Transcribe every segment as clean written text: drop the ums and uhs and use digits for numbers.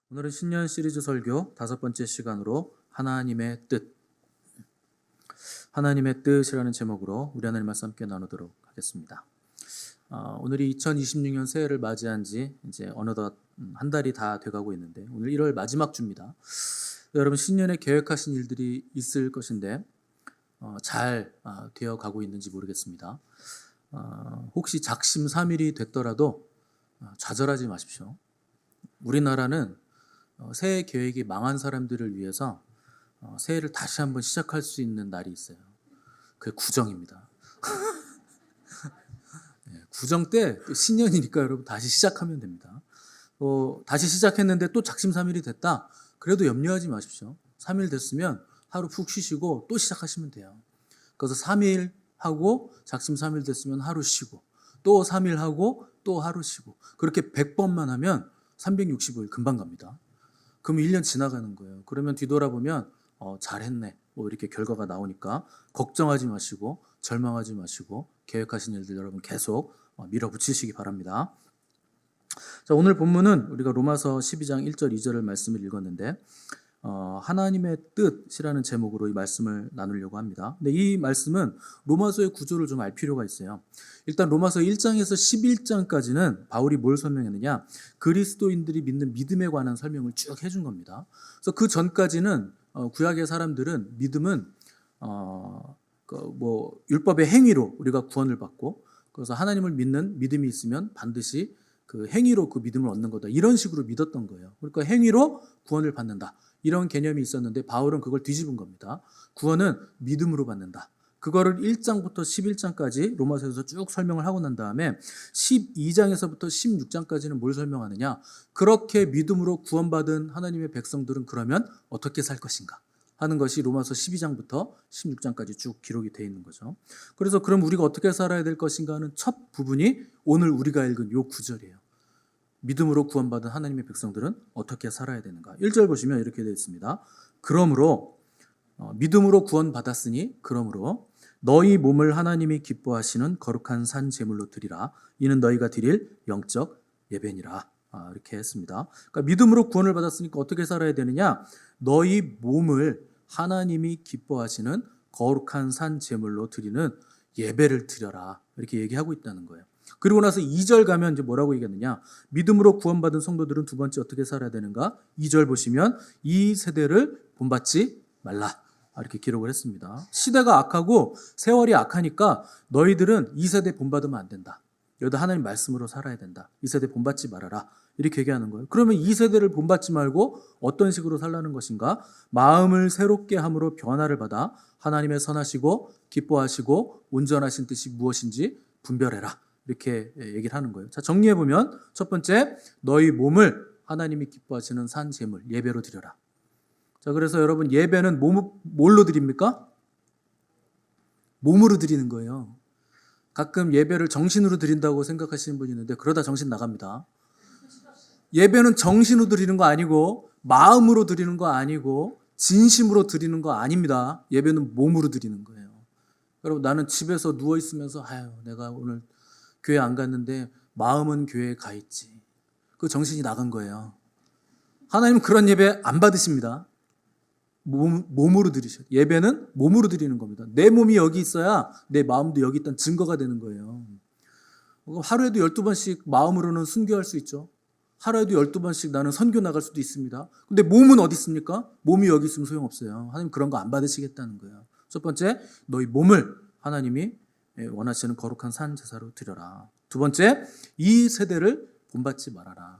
오늘은 신년 시리즈 설교 5번째 시간으로 하나님의 뜻이라는 제목으로 우리 하나님 말씀 함께 나누도록 하겠습니다. 오늘이 2026년 새해를 맞이한 지 이제 어느덧 한 달이 다 돼가고 있는데 오늘 1월 마지막 주입니다. 여러분 신년에 계획하신 일들이 있을 것인데 잘 되어가고 있는지 모르겠습니다. 혹시 작심삼일이 됐더라도 좌절하지 마십시오. 우리나라는 새해 계획이 망한 사람들을 위해서 새해를 다시 한번 시작할 수 있는 날이 있어요. 그게 구정입니다. 구정 때 신년이니까 여러분 다시 시작하면 됩니다. 다시 시작했는데 또 작심삼일이 됐다. 그래도 염려하지 마십시오. 3일 됐으면 하루 푹 쉬시고 또 시작하시면 돼요. 그래서 3일 하고 작심삼일 됐으면 하루 쉬고 또 3일 하고 또 하루 쉬고 그렇게 100번만 하면 365일 금방 갑니다. 그럼 1년 지나가는 거예요. 그러면 뒤돌아보면 잘했네 이렇게 결과가 나오니까 걱정하지 마시고 절망하지 마시고 계획하신 일들 여러분 계속 밀어붙이시기 바랍니다. 자, 오늘 본문은 우리가 로마서 12장 1절 2절을 말씀을 읽었는데 하나님의 뜻이라는 제목으로 이 말씀을 나누려고 합니다. 근데 이 말씀은 로마서의 구조를 좀 알 필요가 있어요. 일단 로마서 1장에서 11장까지는 바울이 뭘 설명했느냐? 그리스도인들이 믿는 믿음에 관한 설명을 쭉 해준 겁니다. 그래서 그 전까지는 구약의 사람들은 믿음은 율법의 행위로 우리가 구원을 받고 그래서 하나님을 믿는 믿음이 있으면 반드시 그 행위로 그 믿음을 얻는 거다. 이런 식으로 믿었던 거예요. 그러니까 행위로 구원을 받는다. 이런 개념이 있었는데 바울은 그걸 뒤집은 겁니다. 구원은 믿음으로 받는다. 그거를 1장부터 11장까지 로마서에서 쭉 설명을 하고 난 다음에 12장에서부터 16장까지는 뭘 설명하느냐? 그렇게 믿음으로 구원받은 하나님의 백성들은 그러면 어떻게 살 것인가? 하는 것이 로마서 12장부터 16장까지 쭉 기록이 되어 있는 거죠. 그래서 그럼 우리가 어떻게 살아야 될 것인가 하는 첫 부분이 오늘 우리가 읽은 요 구절이에요. 믿음으로 구원받은 하나님의 백성들은 어떻게 살아야 되는가? 1절 보시면 이렇게 되어 있습니다. 그러므로 믿음으로 구원받았으니 그러므로 너희 몸을 하나님이 기뻐하시는 거룩한 산 제물로 드리라. 이는 너희가 드릴 영적 예배니라. 이렇게 했습니다. 그러니까 믿음으로 구원을 받았으니까 어떻게 살아야 되느냐? 너희 몸을 하나님이 기뻐하시는 거룩한 산 제물로 드리는 예배를 드려라. 이렇게 얘기하고 있다는 거예요. 그리고 나서 2절 가면 이제 뭐라고 얘기하느냐? 믿음으로 구원받은 성도들은 두 번째 어떻게 살아야 되는가? 2절 보시면 이 세대를 본받지 말라. 이렇게 기록을 했습니다. 시대가 악하고 세월이 악하니까 너희들은 이 세대 본받으면 안 된다. 여기다 하나님 말씀으로 살아야 된다. 이 세대 본받지 말아라. 이렇게 얘기하는 거예요. 그러면 이 세대를 본받지 말고 어떤 식으로 살라는 것인가? 마음을 새롭게 함으로 변화를 받아 하나님의 선하시고 기뻐하시고 온전하신 뜻이 무엇인지 분별해라. 이렇게 얘기를 하는 거예요. 자, 정리해보면 첫 번째, 너희 몸을 하나님이 기뻐하시는 산 제물, 예배로 드려라. 자, 그래서 여러분 예배는 뭘로 드립니까? 몸으로 드리는 거예요. 가끔 예배를 정신으로 드린다고 생각하시는 분이 있는데 그러다 정신 나갑니다. 예배는 정신으로 드리는 거 아니고 마음으로 드리는 거 아니고 진심으로 드리는 거 아닙니다. 예배는 몸으로 드리는 거예요. 여러분 나는 집에서 누워있으면서 내가 오늘 교회 안 갔는데 마음은 교회에 가 있지. 그 정신이 나간 거예요. 하나님은 그런 예배 안 받으십니다. 몸으로 드리셔요. 예배는 몸으로 드리는 겁니다. 내 몸이 여기 있어야 내 마음도 여기 있다는 증거가 되는 거예요. 하루에도 12번씩 마음으로는 순교할 수 있죠. 하루에도 12번씩 나는 선교 나갈 수도 있습니다. 근데 몸은 어디 있습니까? 몸이 여기 있으면 소용없어요. 하나님 그런 거 안 받으시겠다는 거예요. 첫 번째, 너희 몸을 하나님이 원하시는 거룩한 산 제사로 드려라. 두 번째, 이 세대를 본받지 말아라.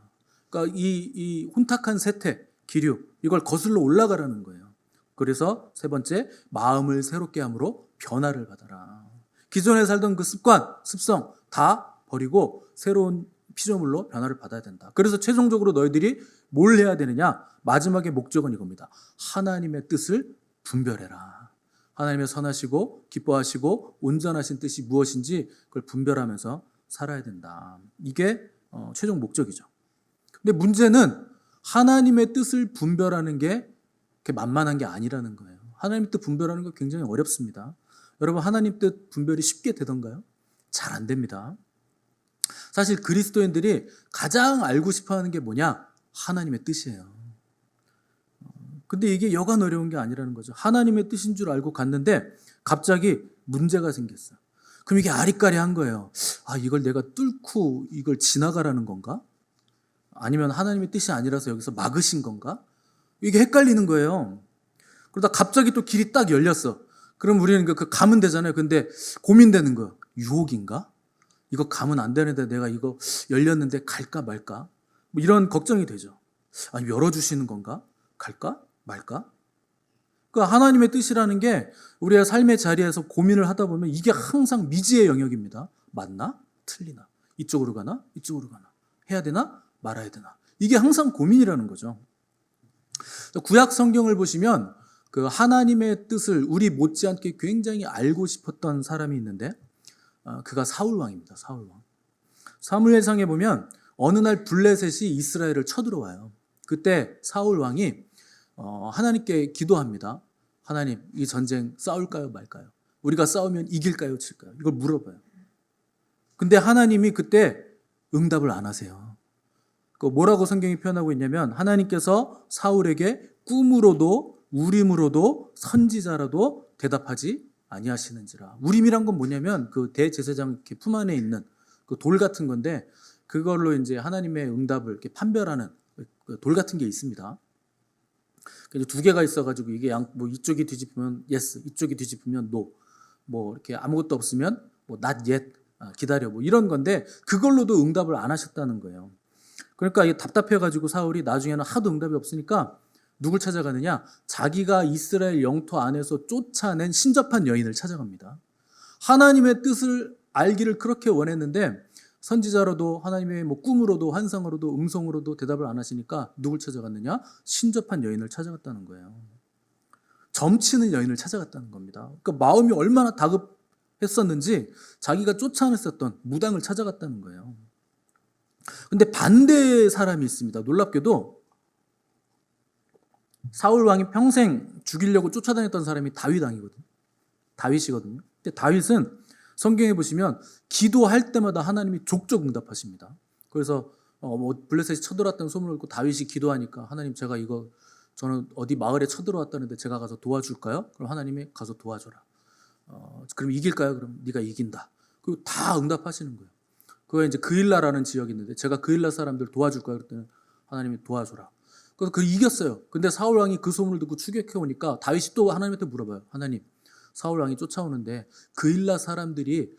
그러니까 이 혼탁한 세태, 기류, 이걸 거슬러 올라가라는 거예요. 그래서 세 번째, 마음을 새롭게 함으로 변화를 받아라. 기존에 살던 그 습성 다 버리고 새로운 피조물로 변화를 받아야 된다. 그래서 최종적으로 너희들이 뭘 해야 되느냐? 마지막의 목적은 이겁니다. 하나님의 뜻을 분별해라. 하나님의 선하시고 기뻐하시고 온전하신 뜻이 무엇인지 그걸 분별하면서 살아야 된다. 이게 최종 목적이죠. 근데 문제는 하나님의 뜻을 분별하는 게 그렇게 만만한 게 아니라는 거예요. 하나님의 뜻 분별하는 거 굉장히 어렵습니다. 여러분 하나님 뜻 분별이 쉽게 되던가요? 잘 안 됩니다. 사실 그리스도인들이 가장 알고 싶어하는 게 뭐냐? 하나님의 뜻이에요. 근데 이게 여간 어려운 게 아니라는 거죠. 하나님의 뜻인 줄 알고 갔는데 갑자기 문제가 생겼어. 그럼 이게 아리까리한 거예요. 아, 이걸 내가 뚫고 이걸 지나가라는 건가? 아니면 하나님의 뜻이 아니라서 여기서 막으신 건가? 이게 헷갈리는 거예요. 그러다 갑자기 또 길이 딱 열렸어. 그럼 우리는 그 가면 되잖아요. 근데 고민되는 거예요. 유혹인가? 이거 가면 안 되는데 내가 이거 열렸는데 갈까 말까? 뭐 이런 걱정이 되죠. 아니, 열어주시는 건가? 갈까 말까? 그러니까 하나님의 뜻이라는 게 우리의 삶의 자리에서 고민을 하다 보면 이게 항상 미지의 영역입니다. 맞나? 틀리나? 이쪽으로 가나? 이쪽으로 가나? 해야 되나? 말아야 되나? 이게 항상 고민이라는 거죠. 구약 성경을 보시면 그 하나님의 뜻을 우리 못지않게 굉장히 알고 싶었던 사람이 있는데 그가 사울 왕입니다. 사울 왕. 사무엘상에 보면 어느 날 블레셋이 이스라엘을 쳐들어와요. 그때 사울 왕이 하나님께 기도합니다. 하나님, 이 전쟁 싸울까요 말까요? 우리가 싸우면 이길까요 질까요? 이걸 물어봐요. 근데 하나님이 그때 응답을 안 하세요. 뭐라고 성경이 표현하고 있냐면 하나님께서 사울에게 꿈으로도 우림으로도 선지자라도 대답하지 아니하시는지라. 우림이란 건 뭐냐면 그 대제사장 품 안에 있는 그 돌 같은 건데 그걸로 이제 하나님의 응답을 이렇게 판별하는 돌 같은 게 있습니다. 두 개가 있어가지고 이게 뭐 이쪽이 뒤집으면 yes, 이쪽이 뒤집으면 no, 뭐 이렇게 아무것도 없으면 뭐 not yet, 기다려, 뭐 이런 건데 그걸로도 응답을 안 하셨다는 거예요. 그러니까 이게 답답해가지고 사울이 나중에는 하도 응답이 없으니까 누굴 찾아가느냐? 자기가 이스라엘 영토 안에서 쫓아낸 신접한 여인을 찾아갑니다. 하나님의 뜻을 알기를 그렇게 원했는데 선지자로도 하나님의 뭐 꿈으로도 환상으로도 음성으로도 대답을 안 하시니까 누굴 찾아갔느냐? 신접한 여인을 찾아갔다는 거예요. 점치는 여인을 찾아갔다는 겁니다. 그러니까 마음이 얼마나 다급했었는지 자기가 쫓아냈었던 무당을 찾아갔다는 거예요. 근데 반대의 사람이 있습니다. 놀랍게도 사울 왕이 평생 죽이려고 쫓아다녔던 사람이 다윗 왕이거든요. 다윗이거든요. 근데 다윗은 성경에 보시면 기도할 때마다 하나님이 족족 응답하십니다. 그래서 뭐 블레셋이 쳐들어왔다는 소문을 듣고 다윗이 기도하니까 하나님, 제가 이거 저는 어디 마을에 쳐들어왔다는데 제가 가서 도와줄까요? 그럼 하나님이 가서 도와줘라. 그럼 이길까요? 그럼 네가 이긴다. 그리고 다 응답하시는 거예요. 그거 이제 그일라라는 지역이 있는데 제가 그일라 사람들 도와줄까요? 그랬더니 하나님이 도와줘라. 그래서 그 이겼어요. 근데 사울 왕이 그 소문을 듣고 추격해 오니까 다윗이 또 하나님한테 물어봐요. 하나님, 사울 왕이 쫓아오는데 그일라 사람들이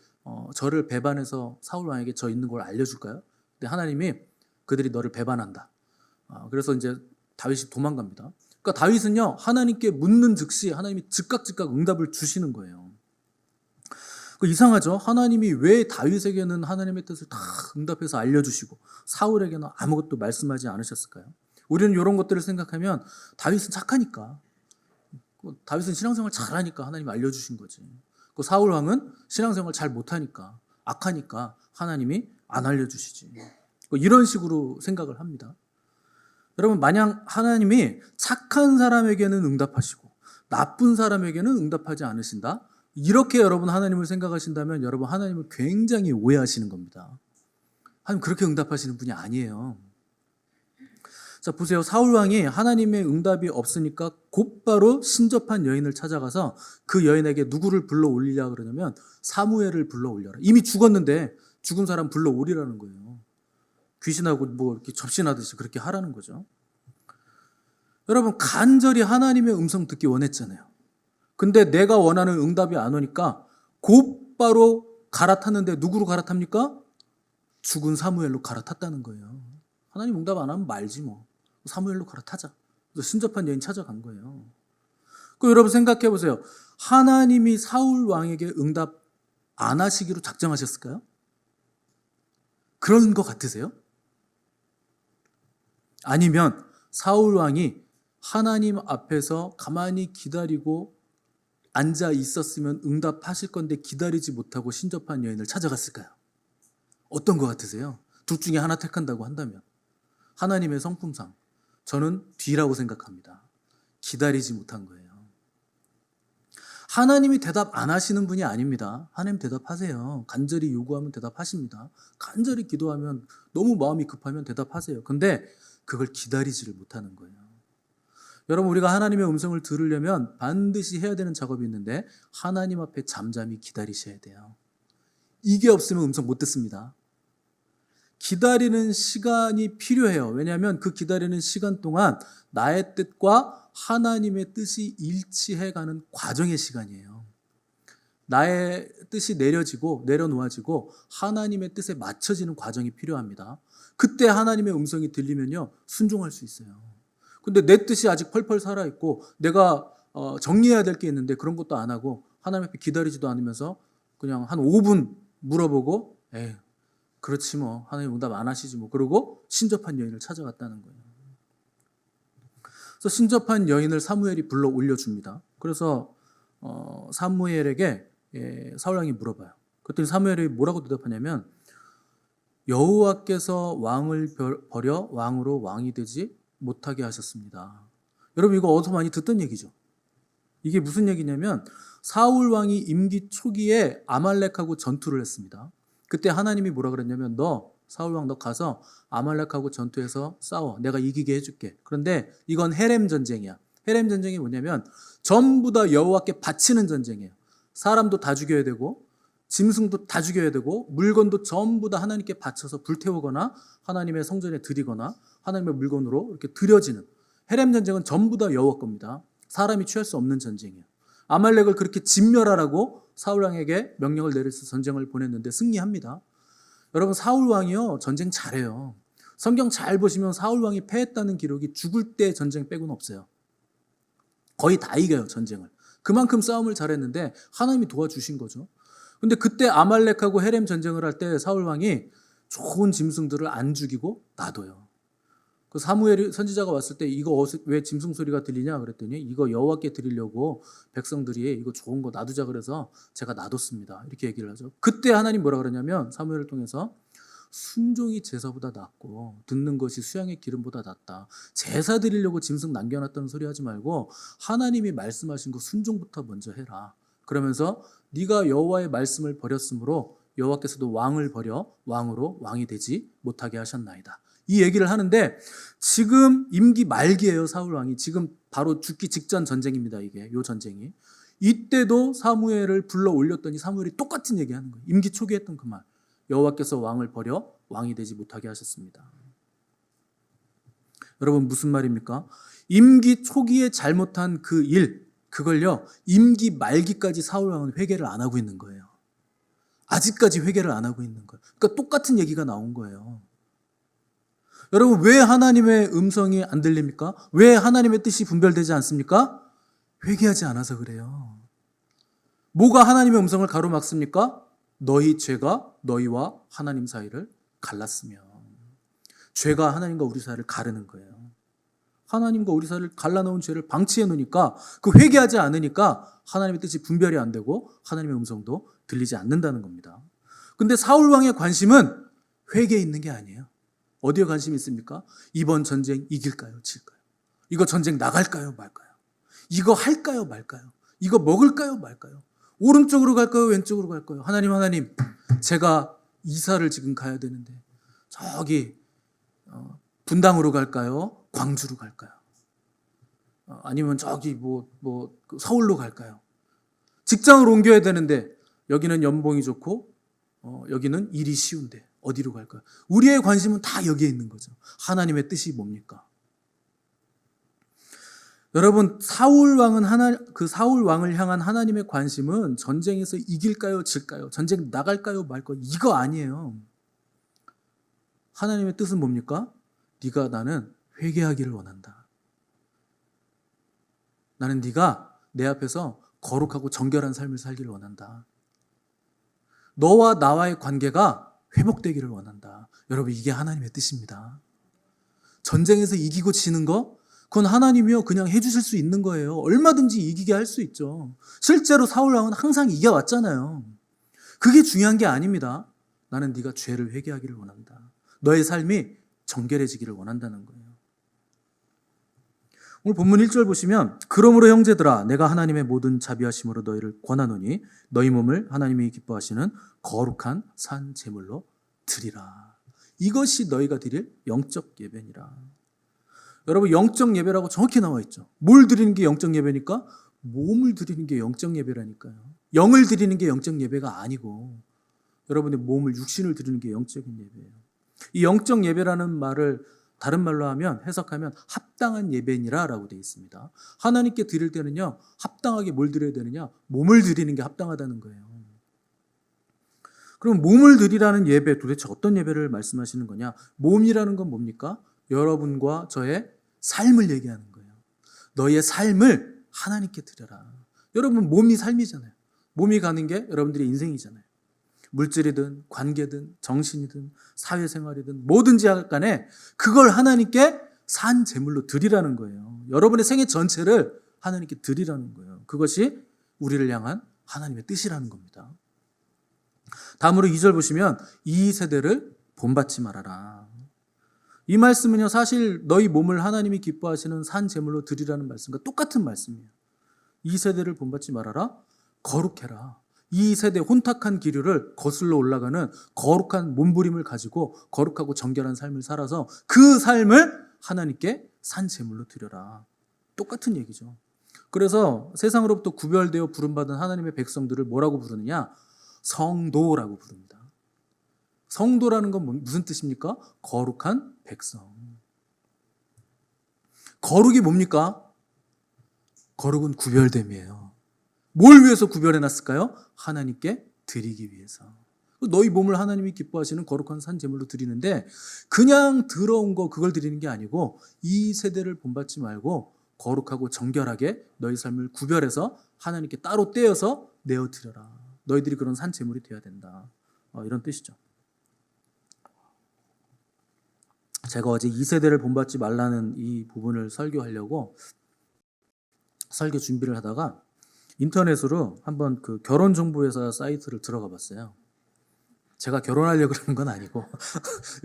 저를 배반해서 사울 왕에게 저 있는 걸 알려줄까요? 근데 하나님이 그들이 너를 배반한다. 그래서 이제 다윗이 도망갑니다. 그러니까 다윗은요, 하나님께 묻는 즉시 하나님이 즉각 응답을 주시는 거예요. 이상하죠? 하나님이 왜 다윗에게는 하나님의 뜻을 다 응답해서 알려주시고 사울에게는 아무것도 말씀하지 않으셨을까요? 우리는 이런 것들을 생각하면 다윗은 착하니까, 다윗은 신앙생활 잘하니까 하나님이 알려주신 거지. 사울 왕은 신앙생활 잘 못하니까, 악하니까 하나님이 안 알려주시지. 이런 식으로 생각을 합니다. 여러분, 만약 하나님이 착한 사람에게는 응답하시고 나쁜 사람에게는 응답하지 않으신다, 이렇게 여러분 하나님을 생각하신다면 여러분 하나님을 굉장히 오해하시는 겁니다. 하나님 그렇게 응답하시는 분이 아니에요. 자, 보세요. 사울 왕이 하나님의 응답이 없으니까 곧바로 신접한 여인을 찾아가서 그 여인에게 누구를 불러 올리려고 그러냐면 사무엘을 불러 올려라. 이미 죽었는데 죽은 사람 불러 오리라는 거예요. 귀신하고 뭐 이렇게 접신하듯이 그렇게 하라는 거죠. 여러분, 간절히 하나님의 음성 듣기 원했잖아요. 근데 내가 원하는 응답이 안 오니까 곧바로 갈아탔는데 누구로 갈아탑니까? 죽은 사무엘로 갈아탔다는 거예요. 하나님 응답 안 하면 말지 뭐. 사무엘로 갈아타자. 그래서 신접한 여인 찾아간 거예요. 여러분 생각해 보세요. 하나님이 사울 왕에게 응답 안 하시기로 작정하셨을까요? 그런 것 같으세요? 아니면 사울 왕이 하나님 앞에서 가만히 기다리고 앉아 있었으면 응답하실 건데 기다리지 못하고 신접한 여인을 찾아갔을까요? 어떤 것 같으세요? 둘 중에 하나 택한다고 한다면 하나님의 성품상 저는 뒤라고 생각합니다. 기다리지 못한 거예요. 하나님이 대답 안 하시는 분이 아닙니다. 하나님 대답하세요. 간절히 요구하면 대답하십니다. 간절히 기도하면, 너무 마음이 급하면 대답하세요. 근데 그걸 기다리지를 못하는 거예요. 여러분, 우리가 하나님의 음성을 들으려면 반드시 해야 되는 작업이 있는데 하나님 앞에 잠잠히 기다리셔야 돼요. 이게 없으면 음성 못 듣습니다. 기다리는 시간이 필요해요. 왜냐하면 그 기다리는 시간 동안 나의 뜻과 하나님의 뜻이 일치해가는 과정의 시간이에요. 나의 뜻이 내려놓아지고 하나님의 뜻에 맞춰지는 과정이 필요합니다. 그때 하나님의 음성이 들리면요, 순종할 수 있어요. 근데 내 뜻이 아직 펄펄 살아있고 내가 정리해야 될 게 있는데 그런 것도 안 하고 하나님 앞에 기다리지도 않으면서 그냥 한 5분 물어보고 에이, 그렇지 뭐, 하나님 응답 안 하시지 뭐, 그러고 신접한 여인을 찾아갔다는 거예요. 그래서 신접한 여인을 사무엘이 불러 올려줍니다. 그래서 사무엘에게 사울 왕이 물어봐요. 그랬더니 사무엘이 뭐라고 대답하냐면, 여호와께서 왕을 버려 왕으로 왕이 되지 못하게 하셨습니다. 여러분, 이거 어디서 많이 듣던 얘기죠. 이게 무슨 얘기냐면, 사울 왕이 임기 초기에 아말렉하고 전투를 했습니다. 그때 하나님이 뭐라 그랬냐면, 사울 왕 너 가서 아말렉하고 전투해서 싸워. 내가 이기게 해줄게. 그런데 이건 헤렘 전쟁이야. 헤렘 전쟁이 뭐냐면 전부 다 여호와께 바치는 전쟁이에요. 사람도 다 죽여야 되고 짐승도 다 죽여야 되고 물건도 전부 다 하나님께 바쳐서 불태우거나 하나님의 성전에 드리거나 하나님의 물건으로 이렇게 드려지는, 헤렘 전쟁은 전부 다 여호와 겁니다. 사람이 취할 수 없는 전쟁이에요. 아말렉을 그렇게 진멸하라고 사울 왕에게 명령을 내려서 전쟁을 보냈는데 승리합니다. 여러분, 사울 왕이요, 전쟁 잘해요. 성경 잘 보시면 사울 왕이 패했다는 기록이 죽을 때 전쟁 빼고는 없어요. 거의 다 이겨요, 전쟁을. 그만큼 싸움을 잘했는데 하나님이 도와주신 거죠. 근데 그때 아말렉하고 헤렘 전쟁을 할 때 사울 왕이 좋은 짐승들을 안 죽이고 놔둬요. 그 사무엘 선지자가 왔을 때 이거 왜 짐승 소리가 들리냐 그랬더니 이거 여호와께 드리려고 백성들이 이거 좋은 거 놔두자 그래서 제가 놔뒀습니다. 이렇게 얘기를 하죠. 그때 하나님 뭐라 그러냐면 사무엘을 통해서 순종이 제사보다 낫고 듣는 것이 수양의 기름보다 낫다. 제사 드리려고 짐승 남겨놨다는 소리 하지 말고 하나님이 말씀하신 거 순종부터 먼저 해라. 그러면서 네가 여호와의 말씀을 버렸으므로 여호와께서도 왕을 버려 왕으로 왕이 되지 못하게 하셨나이다. 이 얘기를 하는데 지금 임기 말기예요. 사울 왕이 지금 바로 죽기 직전 전쟁입니다. 이게 요 전쟁이. 이때도 사무엘을 불러 올렸더니 사무엘이 똑같은 얘기하는 거예요. 임기 초기에 했던 그 말. 여호와께서 왕을 버려 왕이 되지 못하게 하셨습니다. 여러분, 무슨 말입니까? 임기 초기에 잘못한 그 일, 그걸요 임기 말기까지 사울 왕은 회개를 안 하고 있는 거예요. 아직까지 회개를 안 하고 있는 거예요. 그러니까 똑같은 얘기가 나온 거예요. 여러분, 왜 하나님의 음성이 안 들립니까? 왜 하나님의 뜻이 분별되지 않습니까? 회개하지 않아서 그래요. 뭐가 하나님의 음성을 가로막습니까? 너희 죄가 너희와 하나님 사이를 갈랐으며. 죄가 하나님과 우리 사이를 가르는 거예요. 하나님과 우리 사이를 갈라놓은 죄를 방치해 놓으니까, 그 회개하지 않으니까 하나님의 뜻이 분별이 안 되고 하나님의 음성도 들리지 않는다는 겁니다. 근데 사울 왕의 관심은 회개에 있는 게 아니에요. 어디에 관심이 있습니까? 이번 전쟁 이길까요? 질까요? 이거 전쟁 나갈까요? 말까요? 이거 할까요? 말까요? 이거 먹을까요? 말까요? 오른쪽으로 갈까요? 왼쪽으로 갈까요? 하나님, 제가 이사를 지금 가야 되는데 저기 분당으로 갈까요? 광주로 갈까요? 아니면 저기 서울로 갈까요? 직장을 옮겨야 되는데 여기는 연봉이 좋고 여기는 일이 쉬운데 어디로 갈까요? 우리의 관심은 다 여기에 있는 거죠. 하나님의 뜻이 뭡니까? 여러분, 사울 왕을 향한 하나님의 관심은 전쟁에서 이길까요, 질까요? 전쟁 나갈까요, 말까요? 이거 아니에요. 하나님의 뜻은 뭡니까? 네가 나는 회개하기를 원한다. 나는 네가 내 앞에서 거룩하고 정결한 삶을 살기를 원한다. 너와 나와의 관계가 회복되기를 원한다. 여러분, 이게 하나님의 뜻입니다. 전쟁에서 이기고 지는 거, 그건 하나님이요 그냥 해주실 수 있는 거예요. 얼마든지 이기게 할 수 있죠. 실제로 사울 왕은 항상 이겨왔잖아요. 그게 중요한 게 아닙니다. 나는 네가 죄를 회개하기를 원한다. 너의 삶이 정결해지기를 원한다는 거예요. 오늘 본문 1절 보시면, 그러므로 형제들아 내가 하나님의 모든 자비하심으로 너희를 권하노니 너희 몸을 하나님이 기뻐하시는 거룩한 산 제물로 드리라. 이것이 너희가 드릴 영적 예배니라. 여러분 영적 예배라고 정확히 나와 있죠. 뭘 드리는 게 영적 예배니까? 몸을 드리는 게 영적 예배라니까요. 영을 드리는 게 영적 예배가 아니고 여러분의 몸을 육신을 드리는 게 영적인 예배예요. 이 영적 예배라는 말을 다른 말로 하면 해석하면 합당한 예배니라라고 되어 있습니다. 하나님께 드릴 때는요. 합당하게 뭘 드려야 되느냐? 몸을 드리는 게 합당하다는 거예요. 그럼 몸을 드리라는 예배 도대체 어떤 예배를 말씀하시는 거냐? 몸이라는 건 뭡니까? 여러분과 저의 삶을 얘기하는 거예요. 너의 삶을 하나님께 드려라. 여러분 몸이 삶이잖아요. 몸이 가는 게 여러분들의 인생이잖아요. 물질이든 관계든 정신이든 사회생활이든 뭐든지 간에 그걸 하나님께 산 제물로 드리라는 거예요. 여러분의 생애 전체를 하나님께 드리라는 거예요. 그것이 우리를 향한 하나님의 뜻이라는 겁니다. 다음으로 2절 보시면 이 세대를 본받지 말아라. 이 말씀은요 사실 너희 몸을 하나님이 기뻐하시는 산 제물로 드리라는 말씀과 똑같은 말씀이에요. 이 세대를 본받지 말아라. 거룩해라. 이 세대 혼탁한 기류를 거슬러 올라가는 거룩한 몸부림을 가지고 거룩하고 정결한 삶을 살아서 그 삶을 하나님께 산 제물로 드려라. 똑같은 얘기죠. 그래서 세상으로부터 구별되어 부름받은 하나님의 백성들을 뭐라고 부르느냐? 성도라고 부릅니다. 성도라는 건 무슨 뜻입니까? 거룩한 백성. 거룩이 뭡니까? 거룩은 구별됨이에요. 뭘 위해서 구별해놨을까요? 하나님께 드리기 위해서. 너희 몸을 하나님이 기뻐하시는 거룩한 산 제물로 드리는데 그냥 더러운 거 그걸 드리는 게 아니고 이 세대를 본받지 말고 거룩하고 정결하게 너희 삶을 구별해서 하나님께 따로 떼어서 내어드려라. 너희들이 그런 산 제물이 되어야 된다. 이런 뜻이죠. 제가 어제 이 세대를 본받지 말라는 이 부분을 설교하려고 설교 준비를 하다가 인터넷으로 한번 그 결혼정보회사 사이트를 들어가 봤어요. 제가 결혼하려고 그러는 건 아니고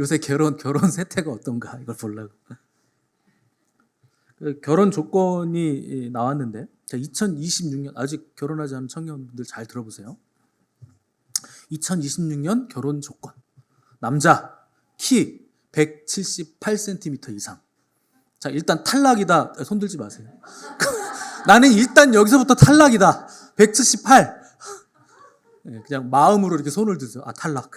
요새 결혼 세태가 어떤가 이걸 보려고. 결혼 조건이 나왔는데 2026년 아직 결혼하지 않은 청년분들 잘 들어보세요. 2026년 결혼 조건. 남자 키 178cm 이상. 자, 일단 탈락이다. 손 들지 마세요. 나는 일단 여기서부터 탈락이다. 178. 그냥 마음으로 이렇게 손을 드세요. 탈락.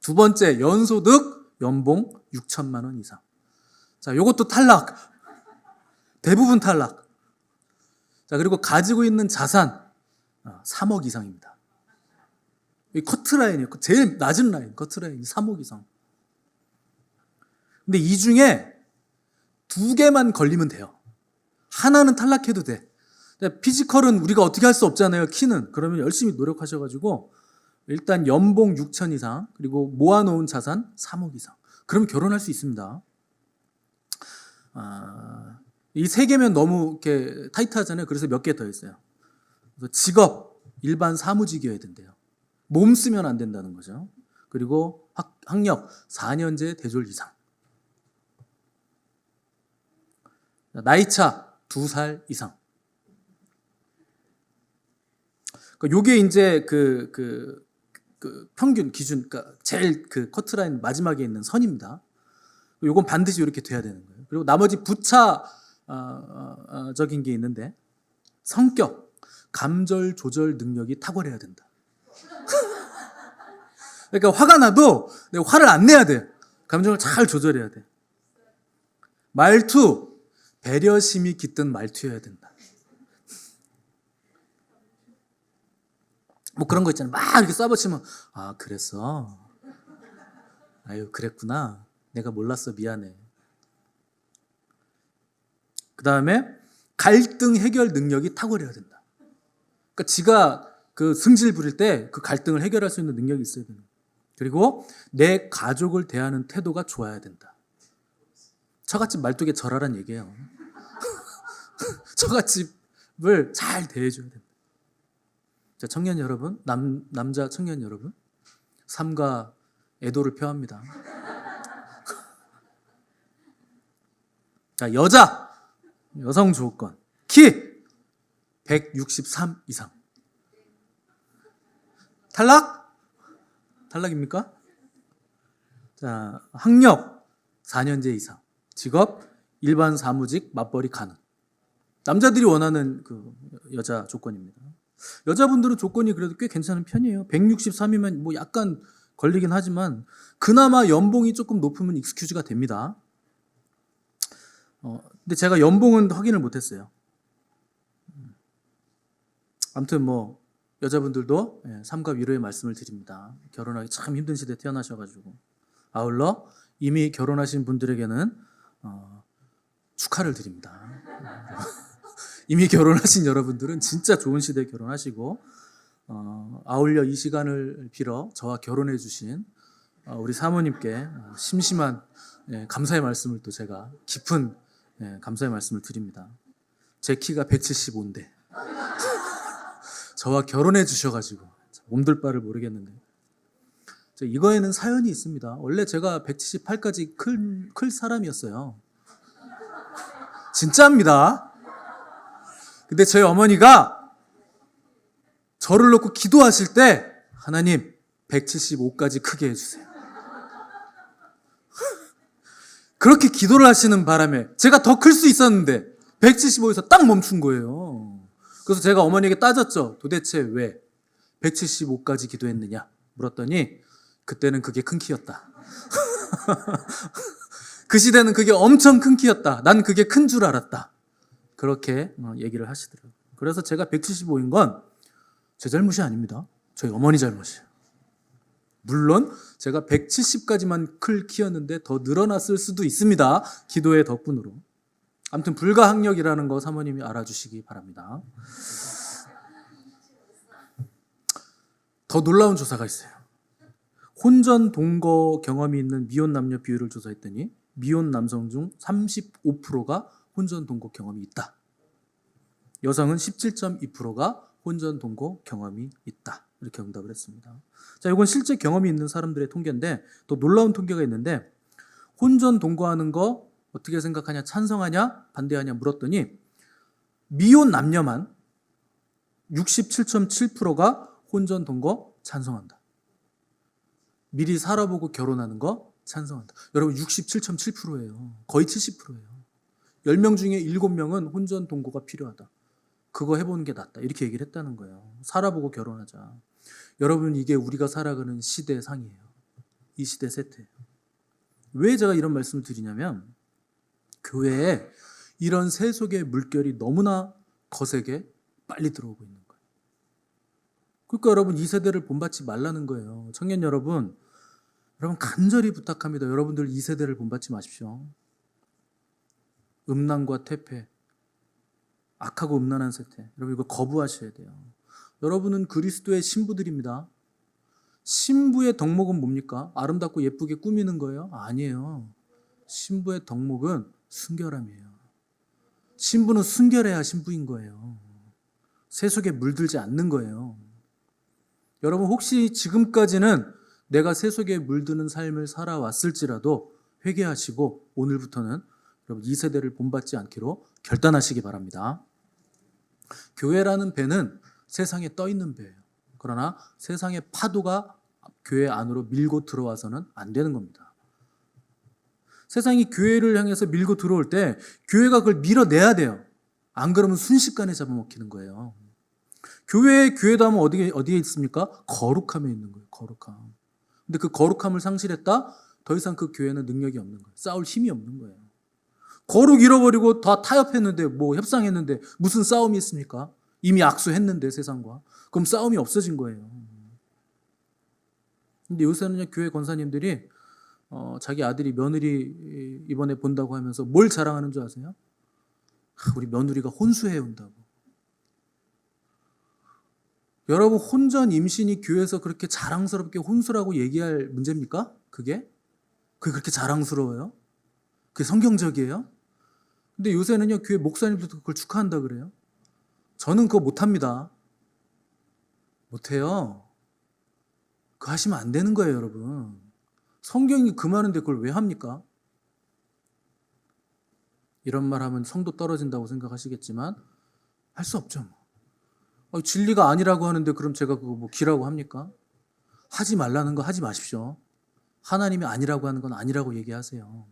두 번째, 연소득 연봉 6천만 원 이상. 자, 요것도 탈락. 대부분 탈락. 자, 그리고 가지고 있는 자산 3억 이상입니다. 이 커트라인이에요. 제일 낮은 라인, 커트라인이 3억 이상. 근데 이 중에 2개만 걸리면 돼요. 하나는 탈락해도 돼. 피지컬은 우리가 어떻게 할 수 없잖아요. 키는. 그러면 열심히 노력하셔가지고 일단 연봉 6천 이상 그리고 모아놓은 자산 3억 이상. 그러면 결혼할 수 있습니다. 이 3개면 너무 이렇게 타이트하잖아요. 그래서 몇 개 더 있어요. 그래서 직업, 일반 사무직이어야 된대요. 몸 쓰면 안 된다는 거죠. 그리고 학력 4년제 대졸 이상. 나이차 2살 이상. 요게 이제 그 평균 기준, 그러니까 제일 그 커트라인 마지막에 있는 선입니다. 요건 반드시 이렇게 돼야 되는 거예요. 그리고 나머지 부차적인 게 있는데 성격, 감절 조절 능력이 탁월해야 된다. 그러니까 화가 나도 내가 화를 안 내야 돼. 감정을 잘 조절해야 돼. 말투, 배려심이 깃든 말투여야 된다. 뭐 그런 거 있잖아요. 막 이렇게 쏴붙이면 그랬어. 아유 그랬구나. 내가 몰랐어. 미안해. 그 다음에 갈등 해결 능력이 탁월해야 된다. 그러니까 지가 그 승질 부릴 때 그 갈등을 해결할 수 있는 능력이 있어야 된다. 그리고 내 가족을 대하는 태도가 좋아야 된다. 처갓집 말뚝에 절하란 얘기예요. 처갓집을 잘 대해줘야 된다. 자, 청년 여러분, 남자 청년 여러분, 삼가 애도를 표합니다. 자, 여성 조건, 키 163 이상. 탈락? 탈락입니까? 자, 학력 4년제 이상. 직업 일반 사무직 맞벌이 가능. 남자들이 원하는 그 여자 조건입니다. 여자분들은 조건이 그래도 꽤 괜찮은 편이에요. 163이면 뭐 약간 걸리긴 하지만 그나마 연봉이 조금 높으면 익스큐즈가 됩니다. 근데 제가 연봉은 확인을 못했어요. 아무튼 뭐 여자분들도 삼가 위로의 말씀을 드립니다. 결혼하기 참 힘든 시대에 태어나셔가지고 아울러 이미 결혼하신 분들에게는 축하를 드립니다. 이미 결혼하신 여러분들은 진짜 좋은 시대에 결혼하시고 아울러 이 시간을 빌어 저와 결혼해 주신 우리 사모님께 심심한 감사의 말씀을 또 제가 깊은 감사의 말씀을 드립니다. 제 키가 175인데 저와 결혼해 주셔가지고 몸둘 바를 모르겠는데 이거에는 사연이 있습니다. 원래 제가 178까지 클 사람이었어요. 진짜입니다. 근데 저희 어머니가 저를 놓고 기도하실 때 하나님 175까지 크게 해주세요. 그렇게 기도를 하시는 바람에 제가 더 클 수 있었는데 175에서 딱 멈춘 거예요. 그래서 제가 어머니에게 따졌죠. 도대체 왜 175까지 기도했느냐 물었더니 그때는 그게 큰 키였다. 그 시대는 그게 엄청 큰 키였다. 난 그게 큰 줄 알았다. 그렇게 얘기를 하시더라고요. 그래서 제가 175인 건 제 잘못이 아닙니다. 저희 어머니 잘못이에요. 물론 제가 170까지만 클 키였는데 더 늘어났을 수도 있습니다. 기도의 덕분으로. 아무튼 불가항력이라는 거 사모님이 알아주시기 바랍니다. 더 놀라운 조사가 있어요. 혼전 동거 경험이 있는 미혼 남녀 비율을 조사했더니 미혼 남성 중 35%가 혼전 동거 경험이 있다. 여성은 17.2%가 혼전 동거 경험이 있다. 이렇게 응답을 했습니다. 자, 이건 실제 경험이 있는 사람들의 통계인데 또 놀라운 통계가 있는데 혼전 동거하는 거 어떻게 생각하냐, 찬성하냐, 반대하냐 물었더니 미혼 남녀만 67.7%가 혼전 동거 찬성한다. 미리 살아보고 결혼하는 거 찬성한다. 여러분 67.7%예요. 거의 70%예요. 10명 중에 7명은 혼전 동거가 필요하다. 그거 해보는 게 낫다. 이렇게 얘기를 했다는 거예요. 살아보고 결혼하자. 여러분 이게 우리가 살아가는 시대상이에요. 이 시대 세태예요. 왜 제가 이런 말씀을 드리냐면 교회에 이런 세속의 물결이 너무나 거세게 빨리 들어오고 있는 거예요. 그러니까 여러분 이 세대를 본받지 말라는 거예요. 청년 여러분 간절히 부탁합니다. 여러분들 이 세대를 본받지 마십시오. 음란과 퇴폐, 악하고 음란한 세태. 여러분 이거 거부하셔야 돼요. 여러분은 그리스도의 신부들입니다. 신부의 덕목은 뭡니까? 아름답고 예쁘게 꾸미는 거예요? 아니에요. 신부의 덕목은 순결함이에요. 신부는 순결해야 신부인 거예요. 세속에 물들지 않는 거예요. 여러분 혹시 지금까지는 내가 세속에 물드는 삶을 살아왔을지라도 회개하시고 오늘부터는 여러분 이 세대를 본받지 않기로 결단하시기 바랍니다. 교회라는 배는 세상에 떠 있는 배예요. 그러나 세상의 파도가 교회 안으로 밀고 들어와서는 안 되는 겁니다. 세상이 교회를 향해서 밀고 들어올 때 교회가 그걸 밀어내야 돼요. 안 그러면 순식간에 잡아먹히는 거예요. 교회다 하면 어디에 있습니까? 거룩함에 있는 거예요. 거룩함. 근데 그 거룩함을 상실했다? 더 이상 그 교회는 능력이 없는 거예요. 싸울 힘이 없는 거예요. 거룩 잃어버리고 다 타협했는데 뭐 협상했는데 무슨 싸움이 있습니까? 이미 악수했는데 세상과. 그럼 싸움이 없어진 거예요. 근데 요새는 교회 권사님들이 자기 아들이 며느리 이번에 본다고 하면서 뭘 자랑하는 줄 아세요? 우리 며느리가 혼수해 온다고. 여러분 혼전 임신이 교회에서 그렇게 자랑스럽게 혼수라고 얘기할 문제입니까? 그게 그렇게 자랑스러워요? 그게 성경적이에요? 근데 요새는요 교회 목사님들도 그걸 축하한다 그래요. 저는 그거 못합니다. 못해요. 그거 하시면 안 되는 거예요 여러분. 성경이 그 말인데 그걸 왜 합니까? 이런 말 하면 성도 떨어진다고 생각하시겠지만 할 수 없죠. 진리가 아니라고 하는데 그럼 제가 그거 뭐 기라고 합니까? 하지 말라는 거 하지 마십시오. 하나님이 아니라고 하는 건 아니라고 얘기하세요.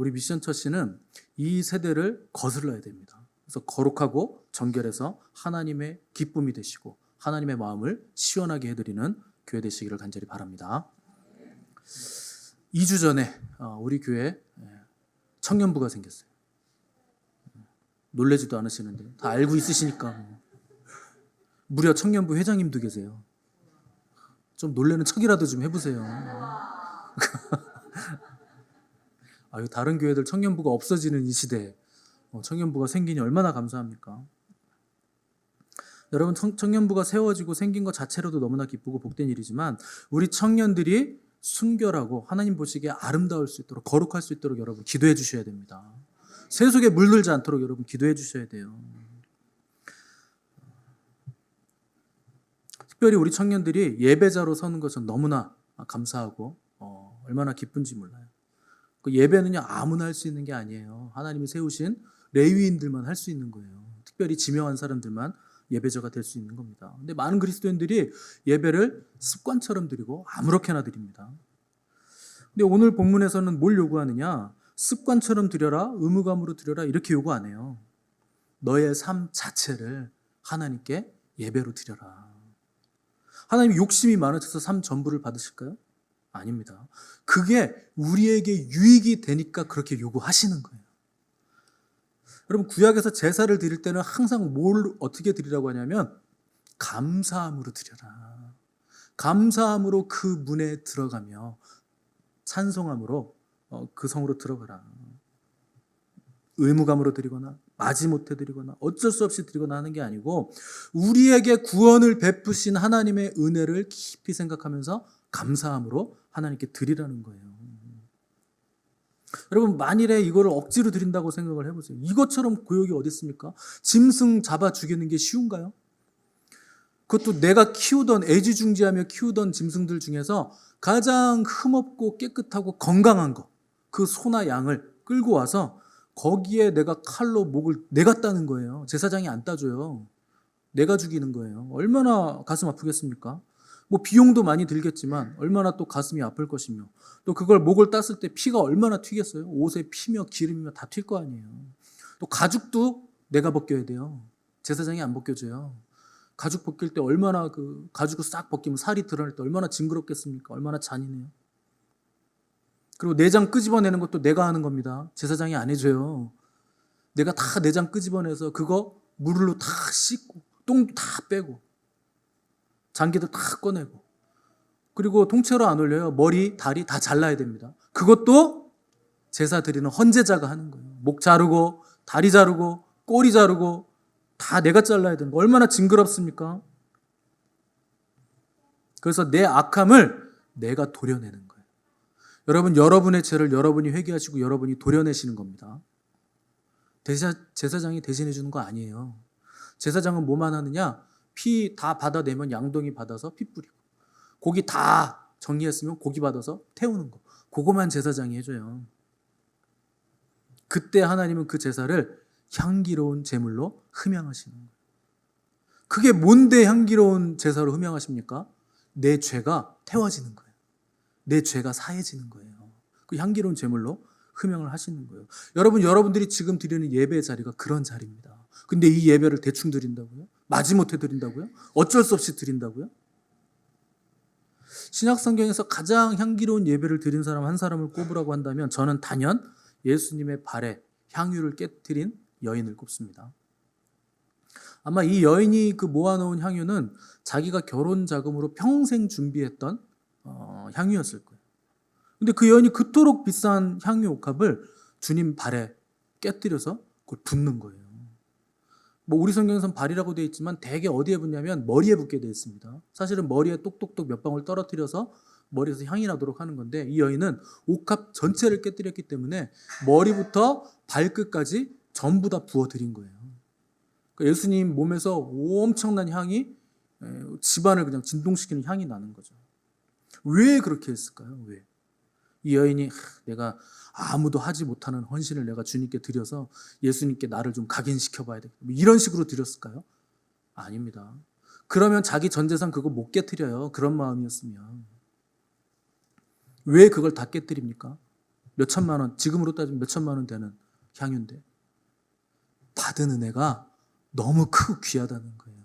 우리 미션 처치는 이 세대를 거슬러야 됩니다. 그래서 거룩하고 정결해서 하나님의 기쁨이 되시고 하나님의 마음을 시원하게 해드리는 교회 되시기를 간절히 바랍니다. 2주 전에 우리 교회에 청년부가 생겼어요. 놀라지도 않으시는데 다 알고 있으시니까. 무려 청년부 회장님도 계세요. 좀 놀라는 척이라도 좀 해보세요. 다른 교회들 청년부가 없어지는 이 시대에 청년부가 생기니 얼마나 감사합니까? 여러분, 청년부가 세워지고 생긴 것 자체로도 너무나 기쁘고 복된 일이지만 우리 청년들이 순결하고 하나님 보시기에 아름다울 수 있도록 거룩할 수 있도록 여러분 기도해 주셔야 됩니다. 세속에 물들지 않도록 여러분 기도해 주셔야 돼요. 특별히 우리 청년들이 예배자로 서는 것은 너무나 감사하고 얼마나 기쁜지 몰라요. 그 예배는요 아무나 할 수 있는 게 아니에요. 하나님이 세우신 레위인들만 할 수 있는 거예요. 특별히 지명한 사람들만 예배자가 될 수 있는 겁니다. 근데 많은 그리스도인들이 예배를 습관처럼 드리고 아무렇게나 드립니다. 근데 오늘 본문에서는 뭘 요구하느냐? 습관처럼 드려라, 의무감으로 드려라 이렇게 요구 안 해요. 너의 삶 자체를 하나님께 예배로 드려라. 하나님이 욕심이 많으셔서 삶 전부를 받으실까요? 아닙니다. 그게 우리에게 유익이 되니까 그렇게 요구하시는 거예요. 여러분, 구약에서 제사를 드릴 때는 항상 뭘 어떻게 드리라고 하냐면 감사함으로 드려라. 감사함으로 그 문에 들어가며 찬송함으로 그 성으로 들어가라. 의무감으로 드리거나 마지못해 드리거나 어쩔 수 없이 드리거나 하는 게 아니고 우리에게 구원을 베푸신 하나님의 은혜를 깊이 생각하면서 감사함으로 하나님께 드리라는 거예요. 여러분, 만일에 이거를 억지로 드린다고 생각을 해보세요. 이것처럼 고역이 어디 있습니까? 짐승 잡아 죽이는 게 쉬운가요? 그것도 내가 키우던 애지중지하며 키우던 짐승들 중에서 가장 흠없고 깨끗하고 건강한 거, 그 소나 양을 끌고 와서 거기에 내가 칼로 목을 내가 따는 거예요. 제사장이 안 따줘요. 내가 죽이는 거예요. 얼마나 가슴 아프겠습니까? 뭐 비용도 많이 들겠지만 얼마나 또 가슴이 아플 것이며 또 그걸 목을 땄을 때 피가 얼마나 튀겠어요? 옷에 피며 기름이며 다 튈 거 아니에요. 또 가죽도 내가 벗겨야 돼요. 제사장이 안 벗겨줘요. 가죽 벗길 때 얼마나 그 가죽을 싹 벗기면 살이 드러날 때 얼마나 징그럽겠습니까? 얼마나 잔인해요. 그리고 내장 끄집어내는 것도 내가 하는 겁니다. 제사장이 안 해줘요. 내가 다 내장 끄집어내서 그거 물로 다 씻고 똥도 다 빼고 장기도 다 꺼내고 그리고 통째로 안 올려요. 머리, 다리 다 잘라야 됩니다. 그것도 제사 드리는 헌제자가 하는 거예요. 목 자르고 다리 자르고 꼬리 자르고 다 내가 잘라야 되는 거 얼마나 징그럽습니까? 그래서 내 악함을 내가 도려내는 거예요. 여러분, 여러분의 죄를 여러분이 회개하시고 여러분이 도려내시는 겁니다. 제사장이 대신해 주는 거 아니에요. 제사장은 뭐만 하느냐? 피 다 받아내면 양동이 받아서 피 뿌리고 고기 다 정리했으면 고기 받아서 태우는 거 그거만 제사장이 해줘요. 그때 하나님은 그 제사를 향기로운 제물로 흠양하시는 거예요. 그게 뭔데 향기로운 제사로 흠양하십니까? 내 죄가 태워지는 거예요. 내 죄가 사해지는 거예요. 그 향기로운 제물로 흠양을 하시는 거예요. 여러분들이 지금 드리는 예배의 자리가 그런 자리입니다. 근데 이 예배를 대충 드린다고요? 마지못해 드린다고요? 어쩔 수 없이 드린다고요? 신약성경에서 가장 향기로운 예배를 드린 사람 한 사람을 꼽으라고 한다면 저는 단연 예수님의 발에 향유를 깨뜨린 여인을 꼽습니다. 아마 이 여인이 그 모아놓은 향유는 자기가 결혼 자금으로 평생 준비했던 향유였을 거예요. 근데 그 여인이 그토록 비싼 향유 옥합을 주님 발에 깨뜨려서 그걸 붓는 거예요. 뭐 우리 성경에서는 발이라고 되어 있지만 대개 어디에 붓냐면 머리에 붓게 되어 있습니다. 사실은 머리에 똑똑똑 몇 방울 떨어뜨려서 머리에서 향이 나도록 하는 건데 이 여인은 옥합 전체를 깨뜨렸기 때문에 머리부터 발끝까지 전부 다 부어드린 거예요. 그러니까 예수님 몸에서 엄청난 향이 집안을 그냥 진동시키는 향이 나는 거죠. 왜 그렇게 했을까요? 왜? 이 여인이 내가 아무도 하지 못하는 헌신을 내가 주님께 드려서 예수님께 나를 좀 각인시켜봐야 되겠다. 이런 식으로 드렸을까요? 아닙니다. 그러면 자기 전 재산 그거 못 깨뜨려요. 그런 마음이었으면. 왜 그걸 다 깨뜨립니까? 몇 천만 원, 지금으로 따지면 몇 천만 원 되는 향유인데 받은 은혜가 너무 크고 귀하다는 거예요.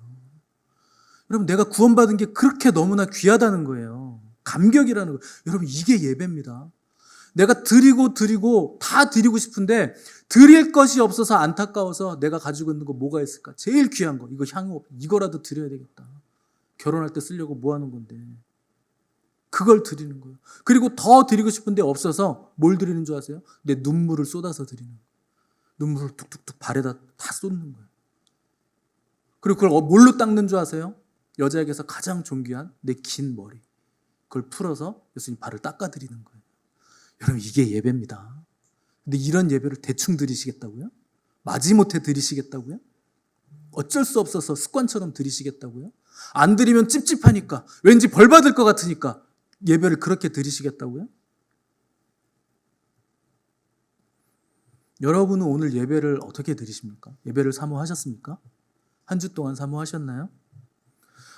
여러분, 내가 구원받은 게 그렇게 너무나 귀하다는 거예요. 감격이라는 거예요. 여러분, 이게 예배입니다. 내가 드리고 다 드리고 싶은데 드릴 것이 없어서 안타까워서 내가 가지고 있는 거 뭐가 있을까? 제일 귀한 거, 이거 향유, 이거라도 드려야 되겠다. 결혼할 때 쓰려고 뭐 하는 건데 그걸 드리는 거예요. 그리고 더 드리고 싶은데 없어서 뭘 드리는 줄 아세요? 내 눈물을 쏟아서 드리는 거예요. 눈물을 툭툭툭 발에다 다 쏟는 거예요. 그리고 그걸 뭘로 닦는 줄 아세요? 여자에게서 가장 존귀한 내 긴 머리, 그걸 풀어서 예수님 발을 닦아드리는 거예요. 여러분, 이게 예배입니다. 근데 이런 예배를 대충 드리시겠다고요? 마지못해 드리시겠다고요? 어쩔 수 없어서 습관처럼 드리시겠다고요? 안 드리면 찝찝하니까, 왠지 벌 받을 것 같으니까 예배를 그렇게 드리시겠다고요? 여러분은 오늘 예배를 어떻게 드리십니까? 예배를 사모하셨습니까? 한 주 동안 사모하셨나요?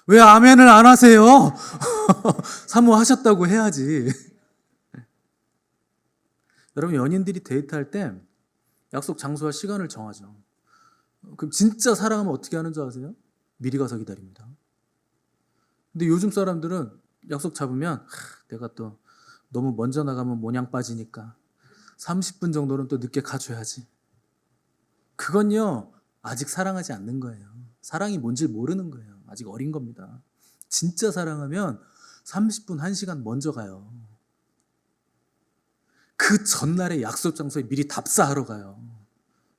왜 아멘을 안 하세요? 사모하셨다고 해야지. 여러분, 연인들이 데이트할 때 약속 장소와 시간을 정하죠. 그럼 진짜 사랑하면 어떻게 하는 줄 아세요? 미리 가서 기다립니다. 근데 요즘 사람들은 약속 잡으면 내가 또 너무 먼저 나가면 모냥 빠지니까 30분 정도는 또 늦게 가줘야지. 그건요, 아직 사랑하지 않는 거예요. 사랑이 뭔지 모르는 거예요. 아직 어린 겁니다. 진짜 사랑하면 30분, 1시간 먼저 가요. 그 전날에 약속 장소에 미리 답사하러 가요.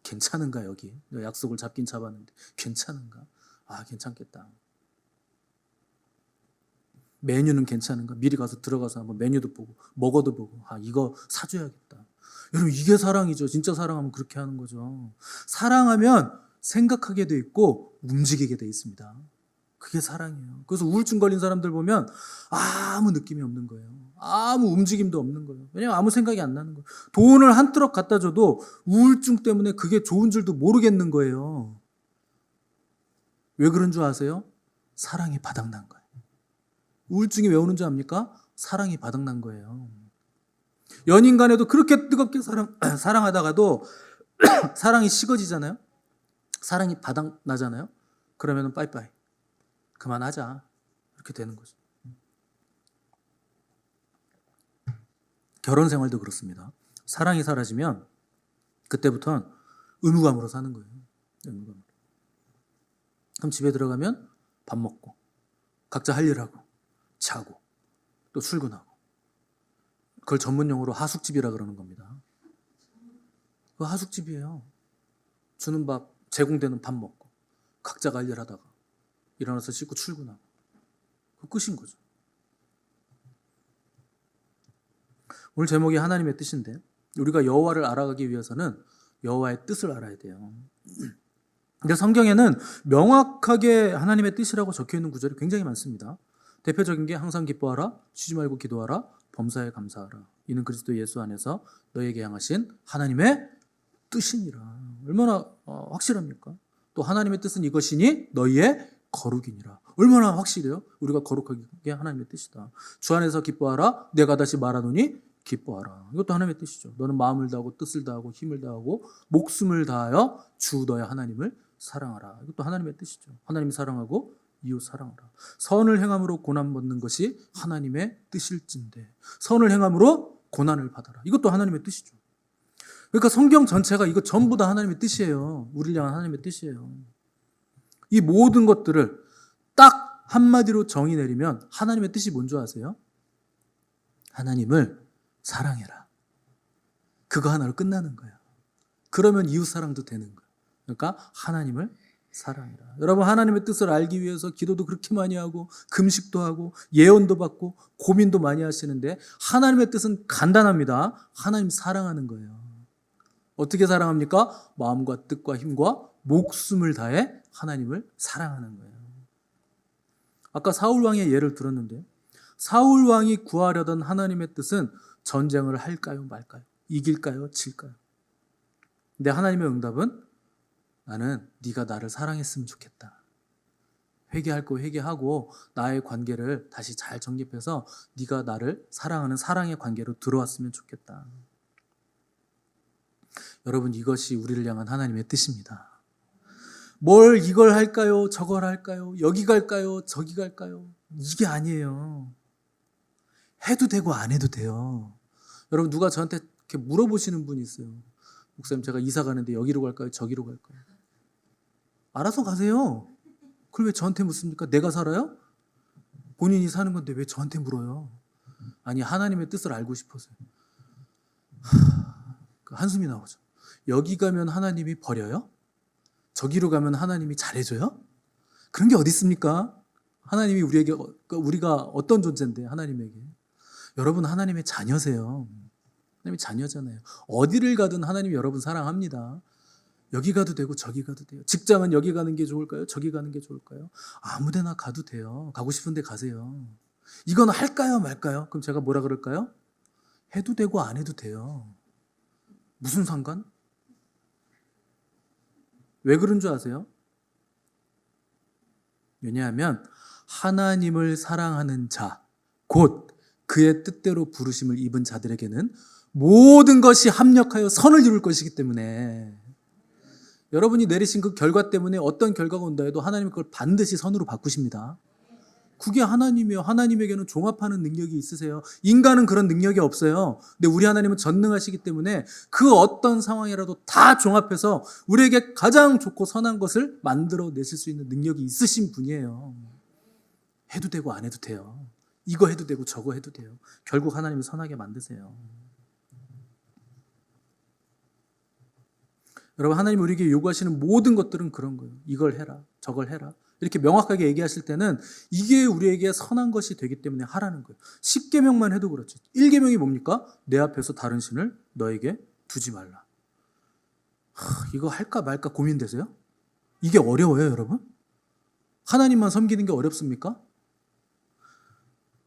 괜찮은가 여기? 약속을 잡긴 잡았는데 괜찮은가? 아, 괜찮겠다. 메뉴는 괜찮은가? 미리 가서 들어가서 한번 메뉴도 보고 먹어도 보고, 아, 이거 사줘야겠다. 여러분, 이게 사랑이죠. 진짜 사랑하면 그렇게 하는 거죠. 사랑하면 생각하게 돼 있고 움직이게 돼 있습니다. 그게 사랑이에요. 그래서 우울증 걸린 사람들 보면 아무 느낌이 없는 거예요. 아무 움직임도 없는 거예요. 왜냐하면 아무 생각이 안 나는 거예요. 돈을 한 트럭 갖다 줘도 우울증 때문에 그게 좋은 줄도 모르겠는 거예요. 왜 그런 줄 아세요? 사랑이 바닥난 거예요. 우울증이 왜 오는 줄 압니까? 사랑이 바닥난 거예요. 연인 간에도 그렇게 뜨겁게 사랑하다가도 사랑이 식어지잖아요. 사랑이 바닥나잖아요. 그러면 빠이빠이, 그만하자, 이렇게 되는 거죠. 결혼 생활도 그렇습니다. 사랑이 사라지면 그때부터는 의무감으로 사는 거예요. 의무감으로. 그럼 집에 들어가면 밥 먹고 각자 할 일 하고 자고 또 출근하고, 그걸 전문 용어로 하숙집이라 그러는 겁니다. 그 하숙집이에요. 주는 밥, 제공되는 밥 먹고 각자가 할 일 하다가 일어나서 씻고 출근하고, 그 끝인 거죠. 오늘 제목이 하나님의 뜻인데, 우리가 여호와를 알아가기 위해서는 여호와의 뜻을 알아야 돼요. 근데 성경에는 명확하게 하나님의 뜻이라고 적혀있는 구절이 굉장히 많습니다. 대표적인 게 항상 기뻐하라, 쉬지 말고 기도하라, 범사에 감사하라. 이는 그리스도 예수 안에서 너에게 향하신 하나님의 뜻이니라. 얼마나 확실합니까? 또 하나님의 뜻은 이것이니 너희의 거룩이니라. 얼마나 확실해요? 우리가 거룩하게 하나님의 뜻이다. 주 안에서 기뻐하라, 내가 다시 말하노니 기뻐하라. 이것도 하나님의 뜻이죠. 너는 마음을 다하고 뜻을 다하고 힘을 다하고 목숨을 다하여 주 너의 하나님을 사랑하라. 이것도 하나님의 뜻이죠. 하나님 사랑하고 이웃 사랑하라. 선을 행함으로 고난 받는 것이 하나님의 뜻일진데 선을 행함으로 고난을 받아라. 이것도 하나님의 뜻이죠. 그러니까 성경 전체가 이거 전부 다 하나님의 뜻이에요. 우리를 향한 하나님의 뜻이에요. 이 모든 것들을 딱 한마디로 정의 내리면 하나님의 뜻이 뭔 줄 아세요? 하나님을 사랑해라. 그거 하나로 끝나는 거예요. 그러면 이웃 사랑도 되는 거예요. 그러니까 하나님을 사랑해라. 여러분, 하나님의 뜻을 알기 위해서 기도도 그렇게 많이 하고 금식도 하고 예언도 받고 고민도 많이 하시는데 하나님의 뜻은 간단합니다. 하나님 사랑하는 거예요. 어떻게 사랑합니까? 마음과 뜻과 힘과 목숨을 다해 하나님을 사랑하는 거예요. 아까 사울 왕의 예를 들었는데 사울 왕이 구하려던 하나님의 뜻은 전쟁을 할까요 말까요? 이길까요 질까요? 근데 하나님의 응답은 나는 네가 나를 사랑했으면 좋겠다. 회개할 거 회개하고 나의 관계를 다시 잘 정립해서 네가 나를 사랑하는 사랑의 관계로 들어왔으면 좋겠다. 여러분, 이것이 우리를 향한 하나님의 뜻입니다. 뭘 이걸 할까요? 저걸 할까요? 여기 갈까요? 저기 갈까요? 이게 아니에요. 해도 되고 안 해도 돼요. 여러분, 누가 저한테 이렇게 물어보시는 분이 있어요. 목사님, 제가 이사 가는데 여기로 갈까요? 저기로 갈까요? 알아서 가세요. 그걸 왜 저한테 묻습니까? 내가 살아요? 본인이 사는 건데 왜 저한테 물어요? 아니, 하나님의 뜻을 알고 싶어서요. 한숨이 나오죠. 여기 가면 하나님이 버려요? 저기로 가면 하나님이 잘해줘요? 그런 게 어디 있습니까? 하나님이 우리가 어떤 존재인데, 하나님에게. 여러분, 하나님의 자녀세요. 하나님의 자녀잖아요. 어디를 가든 하나님이 여러분 사랑합니다. 여기 가도 되고 저기 가도 돼요. 직장은 여기 가는 게 좋을까요? 저기 가는 게 좋을까요? 아무 데나 가도 돼요. 가고 싶은 데 가세요. 이건 할까요 말까요? 그럼 제가 뭐라 그럴까요? 해도 되고 안 해도 돼요. 무슨 상관? 왜 그런 줄 아세요? 왜냐하면 하나님을 사랑하는 자, 곧 그의 뜻대로 부르심을 입은 자들에게는 모든 것이 합력하여 선을 이룰 것이기 때문에, 여러분이 내리신 그 결과 때문에 어떤 결과가 온다 해도 하나님은 그걸 반드시 선으로 바꾸십니다. 그게 하나님이에요. 하나님에게는 종합하는 능력이 있으세요. 인간은 그런 능력이 없어요. 근데 우리 하나님은 전능하시기 때문에 그 어떤 상황이라도 다 종합해서 우리에게 가장 좋고 선한 것을 만들어내실 수 있는 능력이 있으신 분이에요. 해도 되고 안 해도 돼요. 이거 해도 되고 저거 해도 돼요. 결국 하나님을 선하게 만드세요. 여러분, 하나님이 우리에게 요구하시는 모든 것들은 그런 거예요. 이걸 해라, 저걸 해라. 이렇게 명확하게 얘기하실 때는 이게 우리에게 선한 것이 되기 때문에 하라는 거예요. 10계명만 해도 그렇죠. 1계명이 뭡니까? 내 앞에서 다른 신을 너에게 두지 말라. 이거 할까 말까 고민되세요? 이게 어려워요, 여러분? 하나님만 섬기는 게 어렵습니까?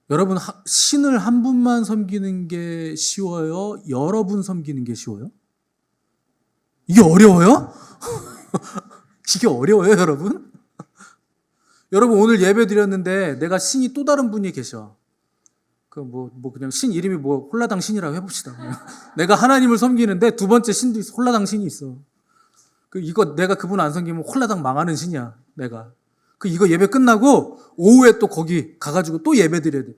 여러분, 신을 한 분만 섬기는 게 쉬워요? 여러 분 섬기는 게 쉬워요? 이게 어려워요? 이게 어려워요, 여러분? 여러분, 오늘 예배 드렸는데 내가 신이 또 다른 분이 계셔. 그냥 신 이름이 홀라당 신이라고 해봅시다. 내가 하나님을 섬기는데 두 번째 신도 있어. 홀라당 신이 있어. 이거 내가 그분 안 섬기면 홀라당 망하는 신이야, 내가. 이거 예배 끝나고 오후에 또 거기 가가지고 또 예배 드려야 돼.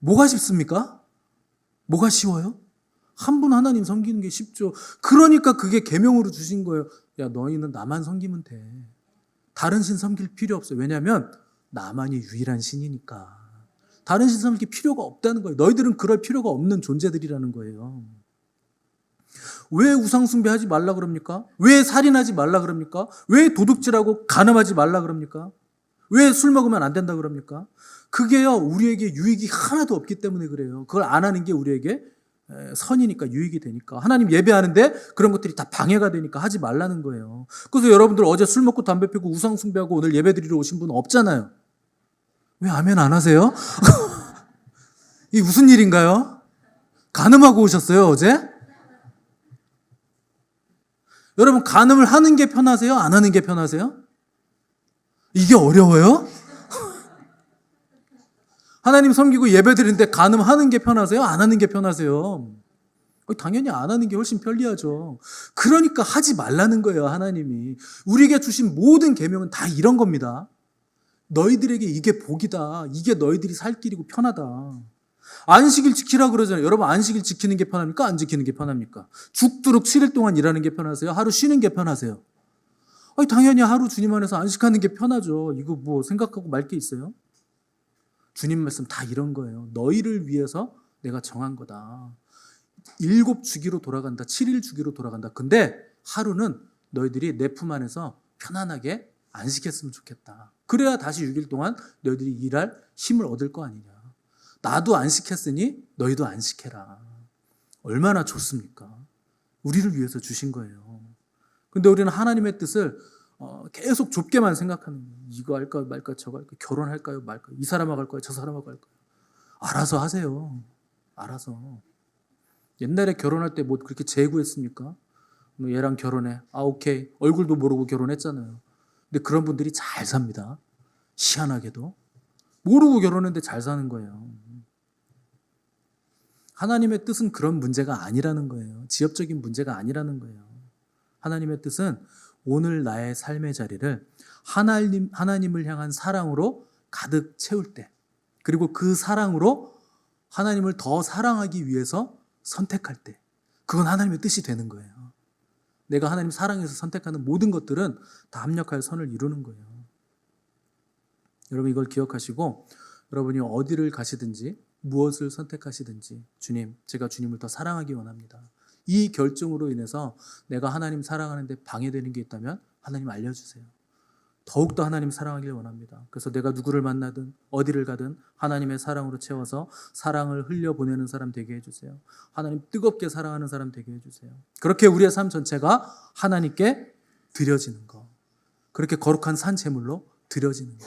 뭐가 쉽습니까? 뭐가 쉬워요? 한 분 하나님 섬기는 게 쉽죠. 그러니까 그게 계명으로 주신 거예요. 야, 너희는 나만 섬기면 돼. 다른 신 섬길 필요 없어요. 왜냐하면 나만이 유일한 신이니까. 다른 신 섬길 필요가 없다는 거예요. 너희들은 그럴 필요가 없는 존재들이라는 거예요. 왜 우상 숭배하지 말라 그럽니까? 왜 살인하지 말라 그럽니까? 왜 도둑질하고 간음하지 말라 그럽니까? 왜 술 먹으면 안 된다 그럽니까? 그게요, 우리에게 유익이 하나도 없기 때문에 그래요. 그걸 안 하는 게 우리에게 선이니까, 유익이 되니까. 하나님 예배하는데 그런 것들이 다 방해가 되니까 하지 말라는 거예요. 그래서 여러분들 어제 술 먹고 담배 피고 우상 숭배하고 오늘 예배 드리러 오신 분 없잖아요. 왜 아멘 안 하세요? 이게 무슨 일인가요? 간음하고 오셨어요, 어제? 여러분, 간음을 하는 게 편하세요? 안 하는 게 편하세요? 이게 어려워요? 하나님 섬기고 예배 드리는데 간음하는 게 편하세요? 안 하는 게 편하세요? 당연히 안 하는 게 훨씬 편리하죠. 그러니까 하지 말라는 거예요, 하나님이. 우리에게 주신 모든 계명은 다 이런 겁니다. 너희들에게 이게 복이다. 이게 너희들이 살 길이고 편하다. 안식일 지키라 그러잖아요. 여러분, 안식일 지키는 게 편합니까? 안 지키는 게 편합니까? 죽도록 7일 동안 일하는 게 편하세요? 하루 쉬는 게 편하세요? 당연히 하루 주님 안에서 안식하는 게 편하죠. 이거 생각하고 말 게 있어요? 주님 말씀 다 이런 거예요. 너희를 위해서 내가 정한 거다. 7주기로 돌아간다. 7일 주기로 돌아간다. 근데 하루는 너희들이 내 품 안에서 편안하게 안식했으면 좋겠다. 그래야 다시 6일 동안 너희들이 일할 힘을 얻을 거 아니냐. 나도 안식했으니 너희도 안식해라. 얼마나 좋습니까? 우리를 위해서 주신 거예요. 근데 우리는 하나님의 뜻을 계속 좁게만 생각하는 거예요. 이거 할까 말까 저거 할까, 결혼할까요 말까, 이 사람하고 할까요 저 사람하고 할까요. 알아서 하세요. 알아서. 옛날에 결혼할 때 그렇게 재구했습니까? 얘랑 결혼해. 오케이. 얼굴도 모르고 결혼했잖아요. 근데 그런 분들이 잘 삽니다. 희한하게도. 모르고 결혼했는데 잘 사는 거예요. 하나님의 뜻은 그런 문제가 아니라는 거예요. 지엽적인 문제가 아니라는 거예요. 하나님의 뜻은 오늘 나의 삶의 자리를 하나님을 향한 사랑으로 가득 채울 때, 그리고 그 사랑으로 하나님을 더 사랑하기 위해서 선택할 때, 그건 하나님의 뜻이 되는 거예요. 내가 하나님 사랑해서 선택하는 모든 것들은 다 합력하여 선을 이루는 거예요. 여러분 이걸 기억하시고 여러분이 어디를 가시든지 무엇을 선택하시든지 주님, 제가 주님을 더 사랑하기 원합니다. 이 결정으로 인해서 내가 하나님 사랑하는데 방해되는 게 있다면 하나님 알려주세요. 더욱더 하나님 사랑하길 원합니다. 그래서 내가 누구를 만나든 어디를 가든 하나님의 사랑으로 채워서 사랑을 흘려보내는 사람 되게 해주세요. 하나님 뜨겁게 사랑하는 사람 되게 해주세요. 그렇게 우리의 삶 전체가 하나님께 드려지는 것, 그렇게 거룩한 산 제물로 드려지는 것,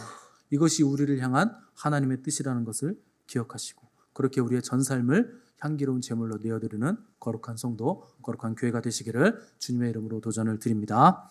이것이 우리를 향한 하나님의 뜻이라는 것을 기억하시고 그렇게 우리의 전 삶을 향기로운 제물로 내어드리는 거룩한 성도, 거룩한 교회가 되시기를 주님의 이름으로 도전을 드립니다.